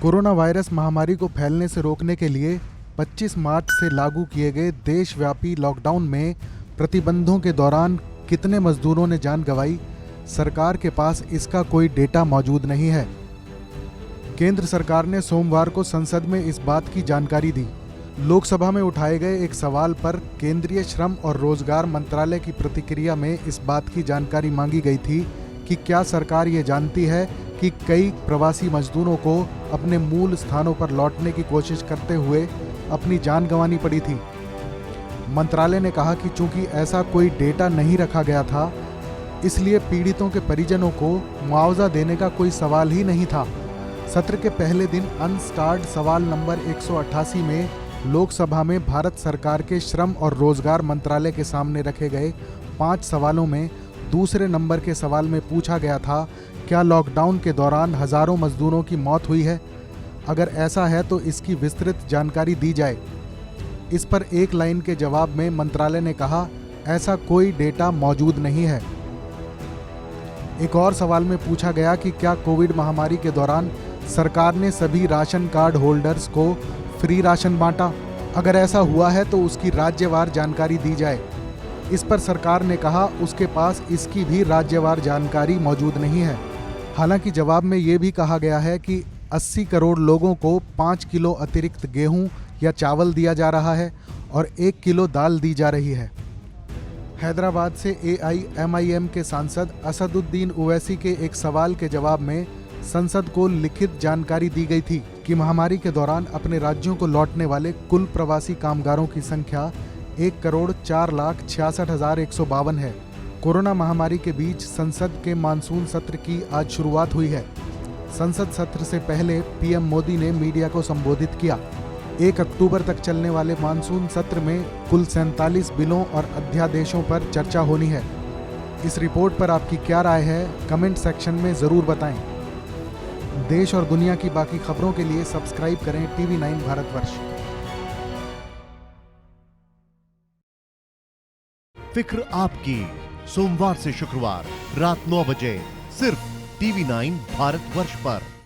Corona virus महामारी को फैलने से रोकने के लिए 25 मार्च से लागू किए गए देशव्यापी लॉकडाउन में प्रतिबंधों के दौरान कितने मजदूरों ने जान गंवाई, सरकार के पास इसका कोई डेटा मौजूद नहीं है। केंद्र सरकार ने सोमवार को संसद में इस बात की जानकारी दी। लोकसभा में उठाए गए एक सवाल पर केंद्रीय श्रम और रोजगार मंत्रालय की प्रतिक्रिया में इस बात की जानकारी मांगी गई थी कि क्या सरकार ये जानती है कि कई प्रवासी मजदूरों को अपने मूल स्थानों पर लौटने की कोशिश करते हुए अपनी जान गंवानी पड़ी थी। मंत्रालय ने कहा कि चूंकि ऐसा कोई डेटा नहीं रखा गया था, इसलिए पीड़ितों के परिजनों को मुआवजा देने का कोई सवाल ही नहीं था। सत्र के पहले दिन अनस्टार्ड सवाल नंबर 188 में लोकसभा में भारत सरकार के श्रम और रोजगार मंत्रालय के सामने रखे गए 5 सवालों में दूसरे नंबर के सवाल में पूछा गया था, क्या लॉकडाउन के दौरान हजारों मजदूरों की मौत हुई है? अगर ऐसा है तो इसकी विस्तृत जानकारी दी जाए। इस पर एक लाइन के जवाब में मंत्रालय ने कहा, ऐसा कोई डेटा मौजूद नहीं है। एक और सवाल में पूछा गया कि क्या कोविड महामारी के दौरान सरकार ने सभी राशन कार्ड होल्डर्स को फ्री राशन बांटा? अगर ऐसा हुआ है तो उसकी राज्यवार जानकारी दी जाए। इस पर सरकार ने कहा उसके पास इसकी भी राज्यवार जानकारी मौजूद नहीं है। हालांकि जवाब में ये भी कहा गया है कि 80 करोड़ लोगों को 5 किलो अतिरिक्त गेहूं या चावल दिया जा रहा है और 1 किलो दाल दी जा रही है। हैदराबाद से AIMIM के सांसद असदुद्दीन ओवैसी के एक सवाल के जवाब में संसद को लिखित जानकारी दी गई थी कि महामारी के दौरान अपने राज्यों को लौटने वाले कुल प्रवासी कामगारों की संख्या 1,04,66,152 है। कोरोना महामारी के बीच संसद के मानसून सत्र की आज शुरुआत हुई है। संसद सत्र से पहले PM मोदी ने मीडिया को संबोधित किया। 1 अक्टूबर तक चलने वाले मानसून सत्र में कुल 47 बिलों और अध्यादेशों पर चर्चा होनी है। इस रिपोर्ट पर आपकी क्या राय है, कमेंट सेक्शन में ज़रूर बताएं। देश और दुनिया की बाकी खबरों के लिए सब्सक्राइब करें TV9 भारतवर्ष। फिक्र आपकी, सोमवार से शुक्रवार रात 9 बजे सिर्फ TV9 भारतवर्ष पर।